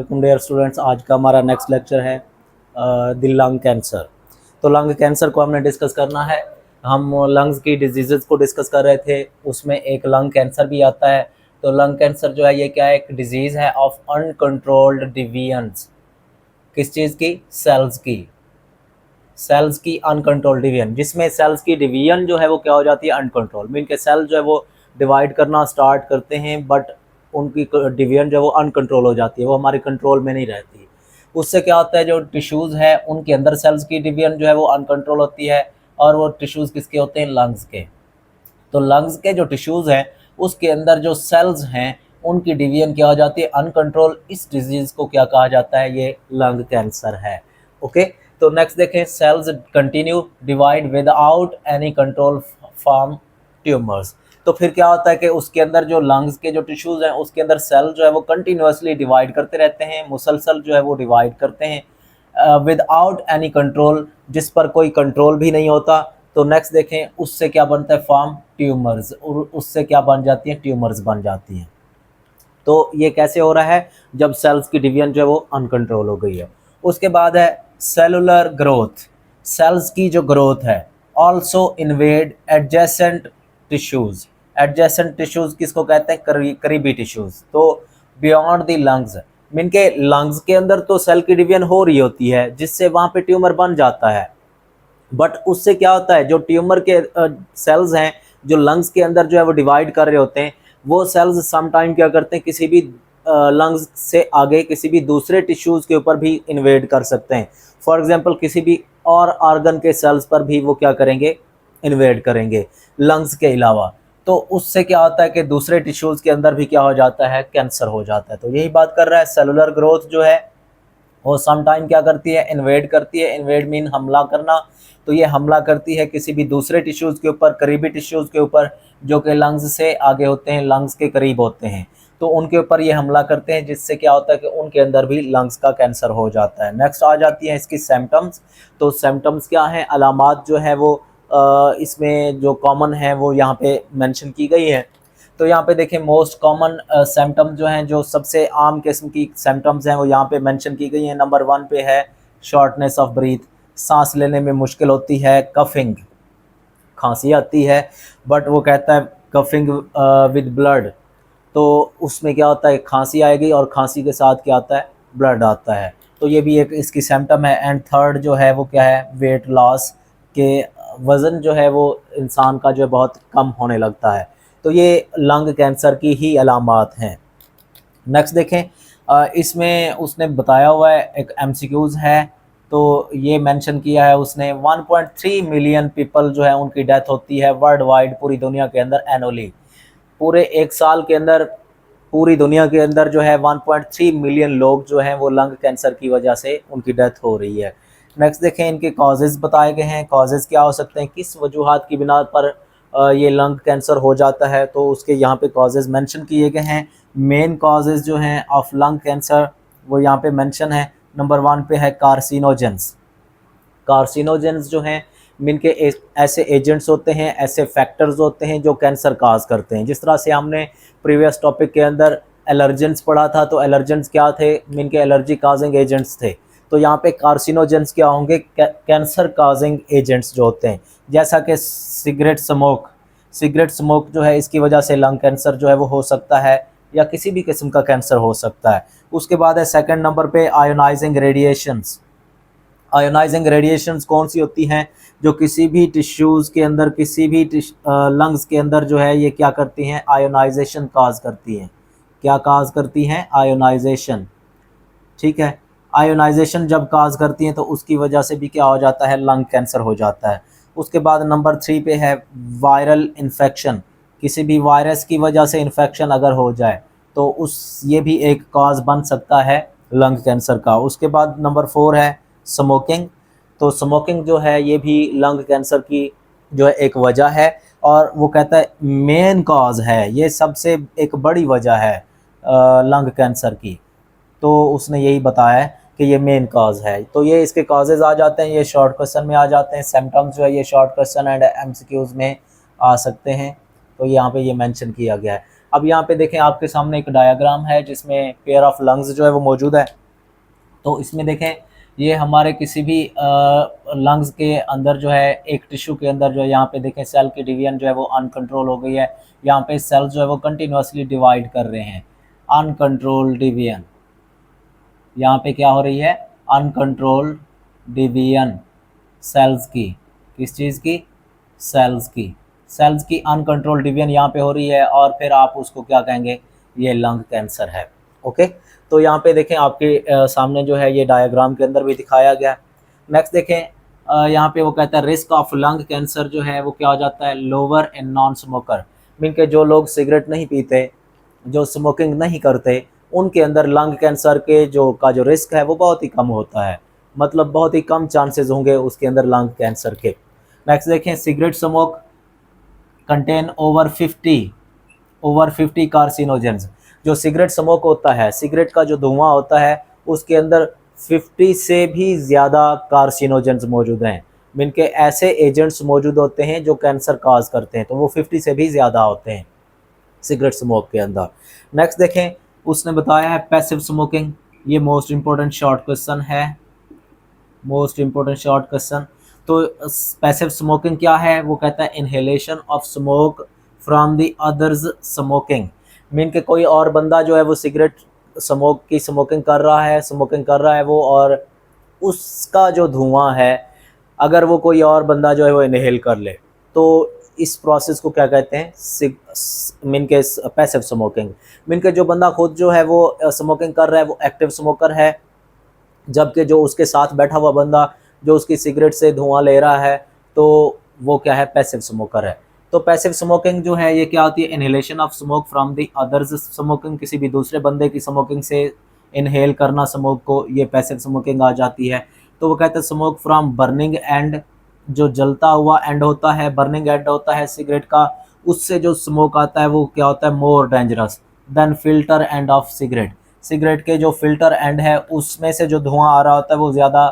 Welcome dear students. आज का हमारा नेक्स्ट लेक्चर है द लंग कैंसर। तो लंग कैंसर को हमने डिस्कस करना है। हम लंग्स की डिजीज़ को डिस्कस कर रहे थे, उसमें एक लंग कैंसर भी आता है। तो लंग कैंसर जो है ये क्या है, एक डिजीज़ है ऑफ अनकंट्रोल्ड डिवीजन्स। किस चीज़ की? सेल्स की अनकंट्रोल्ड डिवीजन, जिसमें सेल्स की डिवीजन जो है वो क्या हो जाती है, अनकंट्रोल। मीन के सेल जो है वो डिवाइड करना स्टार्ट करते हैं, बट उनकी डिवीजन जो है वो अनकंट्रोल हो जाती है, वो हमारे कंट्रोल में नहीं रहती। उससे क्या होता है, जो टिश्यूज़ है उनके अंदर सेल्स की डिवीजन जो है वो अनकंट्रोल होती है। और वो टिश्यूज़ किसके होते हैं? लंग्स के। तो लंग्स के जो टिश्यूज़ हैं उसके अंदर जो सेल्स हैं उनकी डिवीजन क्या हो जाती है? अनकंट्रोल। इस डिजीज़ को क्या कहा जाता है? ये लंग कैंसर है। ओके, तो नेक्स्ट देखें, cells continue divide without any control form tumours. तो फिर क्या होता है कि उसके अंदर जो लंग्स के जो टिश्यूज़ हैं उसके अंदर सेल जो है वो कंटिन्यूसली डिवाइड करते रहते हैं, मुसलसल जो है वो डिवाइड करते हैं विदाउट एनी कंट्रोल, जिस पर कोई कंट्रोल भी नहीं होता। तो नेक्स्ट देखें, उससे क्या बनता है? Form tumours. और उससे क्या बन जाती हैं? ट्यूमर्स बन जाती हैं। तो ये कैसे हो रहा है? जब सेल्स की डिवीजन जो है वो अनकंट्रोल हो गई है। उसके बाद है सेलुलर ग्रोथ। सेल्स की जो ग्रोथ है also invade adjacent tissues. Adjacent tissues किसको कहते हैं? करीबी टिश्यूज़। तो बियॉन्ड द लंग्स, मीन के लंग्स के अंदर तो सेल की डिवीजन हो रही होती है जिससे वहाँ पे ट्यूमर बन जाता है। बट उससे क्या होता है, जो ट्यूमर के सेल्स हैं जो लंग्स के अंदर जो है वो डिवाइड कर रहे होते हैं, वो सेल्स सम टाइम क्या करते हैं, किसी भी लंग्स से आगे किसी भी दूसरे टिश्यूज़ के ऊपर भी इन्वेड कर सकते हैं। फॉर एग्जांपल किसी भी और ऑर्गन के सेल्स पर भी वो क्या करेंगे? इन्वेड करेंगे लंग्स के अलावा। तो उससे क्या होता है कि दूसरे टिश्यूज़ के अंदर भी क्या हो जाता है? कैंसर हो जाता है। तो यही बात कर रहा है, सेलुलर ग्रोथ जो है वो सम टाइम क्या करती है? इन्वेड करती है। इन्वेड मीन हमला करना। तो ये हमला करती है किसी भी दूसरे टिश्यूज़ के ऊपर, करीबी टिश्यूज़ के ऊपर जो कि लंग्स से आगे होते हैं, लंग्स के करीब होते हैं। तो उनके ऊपर ये हमला करते हैं, जिससे क्या होता है कि उनके अंदर भी लंग्स का कैंसर हो जाता है। नेक्स्ट आ जाती है इसकी सिम्टम्स। तो सिम्टम्स क्या हैं? अलामात जो है वो इसमें जो कॉमन है वो यहाँ पे मेंशन की गई है। तो यहाँ पे देखें, मोस्ट कॉमन सिम्टम्स जो हैं, जो सबसे आम किस्म की सिम्टम्स हैं वो यहाँ पे मेंशन की गई हैं। नंबर 1 पे है शॉर्टनेस ऑफ ब्रीथ, सांस लेने में मुश्किल होती है। कफिंग, खांसी आती है, बट वो कहता है कफिंग विद ब्लड। तो उसमें क्या होता है? खांसी आएगी और खांसी के साथ क्या आता है? ब्लड आता है। तो ये भी एक इसकी सिम्टम है। एंड थर्ड जो है वो क्या है? वेट लॉस, के वज़न जो है वो इंसान का जो है बहुत कम होने लगता है। तो ये लंग कैंसर की ही अलामात हैं। नेक्स्ट देखें, इसमें उसने बताया हुआ है, एक एमसीक्यूज़ है। तो ये मेंशन किया है उसने, 1.3 मिलियन पीपल जो है उनकी डेथ होती है वर्ल्ड वाइड, पूरी दुनिया के अंदर एनुअली। पूरे एक साल के अंदर पूरी दुनिया के अंदर जो है 1.3 मिलियन लोग जो हैं वो लंग कैंसर की वजह से उनकी डेथ हो रही है। नेक्स्ट देखें, इनके कॉजेज़ बताए गए हैं। कॉजेज़ क्या हो सकते हैं, किस वजूहात की बिना पर ये लंग कैंसर हो जाता है, तो उसके यहाँ पे कॉजेज़ मेंशन किए गए हैं। मेन कॉजेज़ जो हैं ऑफ लंग कैंसर वो यहाँ पे मेंशन है। नंबर 1 पे है कार्सिनोजेंस। कार्सिनोजेंस जो हैं मीन के ऐसे एजेंट्स होते हैं, ऐसे फैक्टर्स होते हैं जो कैंसर काज करते हैं। जिस तरह से हमने प्रीवियस टॉपिक के अंदर एलर्जेंस पढ़ा था, तो एलर्जेंस क्या थे? मीन के एलर्जी काजिंग एजेंट्स थे। तो यहाँ पे कार्सिनोजेंस क्या होंगे? कैंसर काजिंग एजेंट्स जो होते हैं, जैसा कि सिगरेट स्मोक जो है, इसकी वजह से लंग कैंसर जो है वो हो सकता है, या किसी भी किस्म का कैंसर हो सकता है। उसके बाद है सेकंड नंबर पे आयोनाइजिंग रेडिएशंस। आयोनाइजिंग रेडिएशंस कौन सी होती हैं? जो किसी भी टिश्यूज़ के अंदर, किसी भी लंग्स के अंदर जो है ये क्या करती हैं? आयोनाइजेशन काज करती हैं। क्या काज करती हैं? आयोनाइजेशन। ठीक है, आयोनाइजेशन जब काज करती हैं तो उसकी वजह से भी क्या हो जाता है? लंग कैंसर हो जाता है। उसके बाद नंबर 3 पे है वायरल इन्फेक्शन। किसी भी वायरस की वजह से इन्फेक्शन अगर हो जाए तो ये भी एक काज बन सकता है लंग कैंसर का। उसके बाद नंबर 4 है स्मोकिंग। तो स्मोकिंग जो है ये भी लंग कैंसर की जो है एक वजह है, और वो कहता है मेन कॉज है, ये सबसे एक बड़ी वजह है लंग कैंसर की। तो उसने यही बताया है कि ये मेन कॉज है। तो ये इसके कॉजेज़ आ जाते हैं, ये शॉर्ट क्वेश्चन में आ जाते हैं। सिम्टम्स जो है ये शॉर्ट क्वेश्चन एंड एमसीक्यूज़ में आ सकते हैं। तो यहाँ पे ये मेंशन किया गया है। अब यहाँ पे देखें आपके सामने एक डायग्राम है जिसमें पेयर ऑफ लंग्स जो है वो मौजूद है। तो इसमें देखें ये हमारे किसी भी लंग्स के अंदर जो है एक टिश्यू के अंदर जो है यहाँ पे देखें सेल की डिवीजन जो है वो अनकंट्रोल हो गई है। यहाँ पे सेल जो है वो कंटिन्यूसली डिवाइड कर रहे हैं, अनकंट्रोल्ड डिवीजन। यहाँ पे क्या हो रही है, अनकंट्रोल्ड डिवीजन सेल्स की, किस चीज़ की, सेल्स की, सेल्स की अनकंट्रोल्ड डिवीजन यहाँ पे हो रही है, और फिर आप उसको क्या कहेंगे, ये लंग कैंसर है। ओके, तो यहाँ पे देखें आपके सामने जो है ये डायग्राम के अंदर भी दिखाया गया। नेक्स्ट देखें यहाँ पे वो कहता है रिस्क ऑफ लंग कैंसर जो है वो क्या हो जाता है, lower in non smoker, mean के जो लोग सिगरेट नहीं पीते, जो स्मोकिंग नहीं करते, उनके अंदर लंग कैंसर के जो रिस्क है वो बहुत ही कम होता है, मतलब बहुत ही कम चांसेस होंगे उसके अंदर लंग कैंसर के। नेक्स्ट देखें cigarette smoke contain over 50 carcinogens. जो सिगरेट स्मोक होता है, सिगरेट का जो धुआं होता है उसके अंदर 50 से भी ज़्यादा कार्सिनोजेंस मौजूद हैं, मीन के ऐसे एजेंट्स मौजूद होते हैं जो कैंसर काज करते हैं, तो वो 50 से भी ज़्यादा होते हैं सिगरेट स्मोक के अंदर। नेक्स्ट देखें उसने बताया है पैसिव स्मोकिंग, ये मोस्ट इम्पोर्टेंट शॉर्ट क्वेश्चन है, मोस्ट इम्पोर्टेंट शॉर्ट क्वेश्चन। तो पैसिव स्मोकिंग क्या है, वो कहता है inhalation of smoke from the others smoking, mean के कोई और बंदा जो है वो सिगरेट स्मोकिंग कर रहा है वो, और उसका जो धुआं है अगर वो कोई और बंदा जो है वो इनहेल कर ले, तो इस प्रोसेस को क्या कहते हैं, मीन के पैसिव स्मोकिंग। मीन के जो बंदा खुद जो है वो स्मोकिंग कर रहा है वो एक्टिव स्मोकर है, जबकि जो उसके साथ बैठा हुआ बंदा जो उसकी सिगरेट से धुआं ले रहा है तो वो क्या है, पैसिव स्मोकर है। तो पैसिव स्मोकिंग जो है ये क्या होती है, inhalation of smoke from the others smoking, किसी भी दूसरे बंदे की स्मोकिंग से इनहेल करना स्मोक को, ये पैसिव स्मोकिंग आ जाती है। तो वो कहते हैं स्मोक फ्रॉम बर्निंग एंड, जो जलता हुआ एंड होता है, बर्निंग एंड होता है सिगरेट का, उससे जो स्मोक आता है वो क्या होता है, more dangerous than filter end of cigarette. Cigarette के जो फिल्टर एंड है उसमें से जो धुआं आ रहा होता है वो ज़्यादा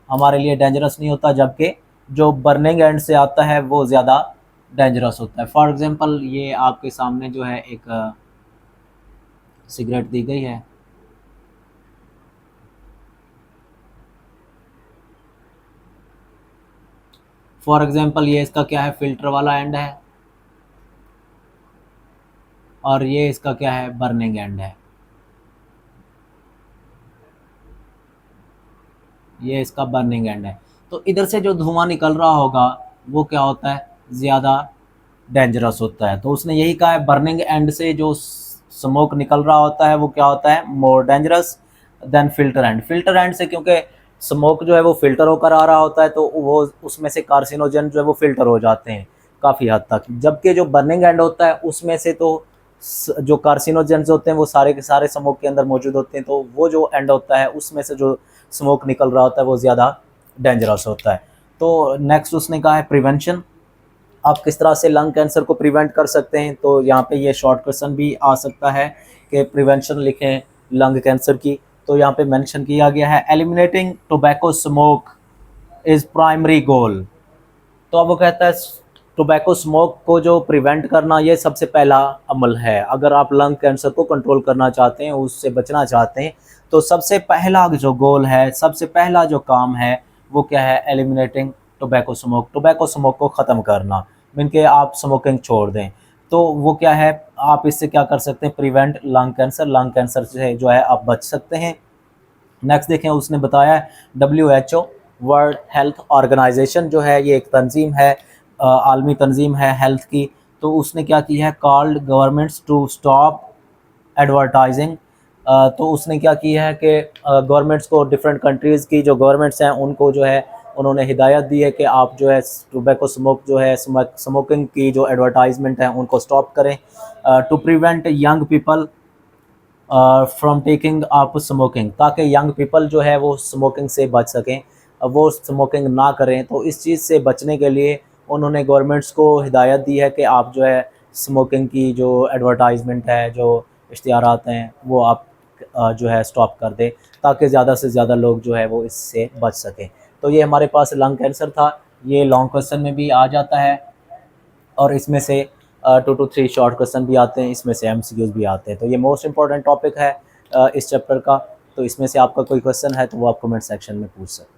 हमारे लिए डेंजरस नहीं होता, जबकि जो बर्निंग एंड से आता है वो ज़्यादा डेंजरस होता है। फॉर एग्जांपल ये आपके सामने जो है एक सिगरेट दी गई है, फॉर एग्जांपल ये इसका क्या है, फिल्टर वाला एंड है, और ये इसका क्या है, बर्निंग एंड है, ये इसका बर्निंग एंड है। तो इधर से जो धुआं निकल रहा होगा वो क्या होता है, ज़्यादा डेंजरस होता है। तो उसने यही कहा है बर्निंग एंड से जो स्मोक निकल रहा होता है वो क्या होता है, more dangerous than filter and. Filter and से क्योंकि स्मोक जो है वो फिल्टर होकर आ रहा होता है तो वो उसमें से कार्सिनोजन जो है वो फिल्टर हो जाते हैं काफ़ी हद तक, जबकि जो बर्निंग एंड होता है उसमें से तो जो कार्सिनोजेंस होते हैं वो सारे के सारे स्मोक के अंदर मौजूद होते हैं, तो वो जो एंड होता है उसमें से जो स्मोक निकल रहा होता है वो ज़्यादा डेंजरस होता है। तो नेक्स्ट उसने कहा है प्रिवेंशन, आप किस तरह से लंग कैंसर को प्रिवेंट कर सकते हैं। तो यहाँ पे ये शॉर्ट क्वेश्चन भी आ सकता है कि प्रिवेंशन लिखें लंग कैंसर की। तो यहाँ पे मेंशन किया गया है eliminating tobacco smoke is primary goal. तो अब वो कहता है टोबैको स्मोक को जो प्रिवेंट करना ये सबसे पहला अमल है। अगर आप लंग कैंसर को कंट्रोल करना चाहते हैं, उससे बचना चाहते हैं, तो सबसे पहला जो गोल है, सबसे पहला जो काम है वो क्या है, eliminating tobacco smoke, tobacco smoke को ख़त्म करना, मीन के आप स्मोकिंग छोड़ दें। तो वो क्या है, आप इससे क्या कर सकते हैं, prevent lung cancer, lung cancer से जो है आप बच सकते हैं। नेक्स्ट देखें उसने बताया WHO वर्ल्ड हेल्थ ऑर्गेनाइजेशन जो है ये एक तंजीम है, आलमी तंजीम है हेल्थ की। तो उसने क्या की है, called governments to stop advertising. तो उसने क्या किया है कि गवर्नमेंट्स को, डिफरेंट कंट्रीज़ की जो गवर्नमेंट्स हैं उनको जो है उन्होंने हिदायत दी है कि आप जो है टोबैको स्मोक जो है, स्मोकिंग की जो एडवर्टाइजमेंट है उनको स्टॉप करें, to prevent young people from taking up smoking, ताकि यंग पीपल जो है वो स्मोकिंग से बच सकें, वो स्मोकिंग ना करें। तो इस चीज़ से बचने के लिए उन्होंने गवर्नमेंट्स को हिदायत दी है कि आप जो है स्मोकिंग की जो एडवर्टाइजमेंट है, जो इश्तिहारात हैं, वो आप जो है स्टॉप कर दें, ताकि ज़्यादा से ज़्यादा लोग जो है वो इससे बच सकें। तो ये हमारे पास लंग कैंसर था, ये लॉन्ग क्वेश्चन में भी आ जाता है, और इसमें से 2 to 3 शॉर्ट क्वेश्चन भी आते हैं, इसमें से MCQs भी आते हैं। तो ये मोस्ट इंपॉर्टेंट टॉपिक है इस चैप्टर का। तो इसमें से आपका कोई क्वेश्चन है तो वो आप कमेंट सेक्शन में पूछ सकते हैं।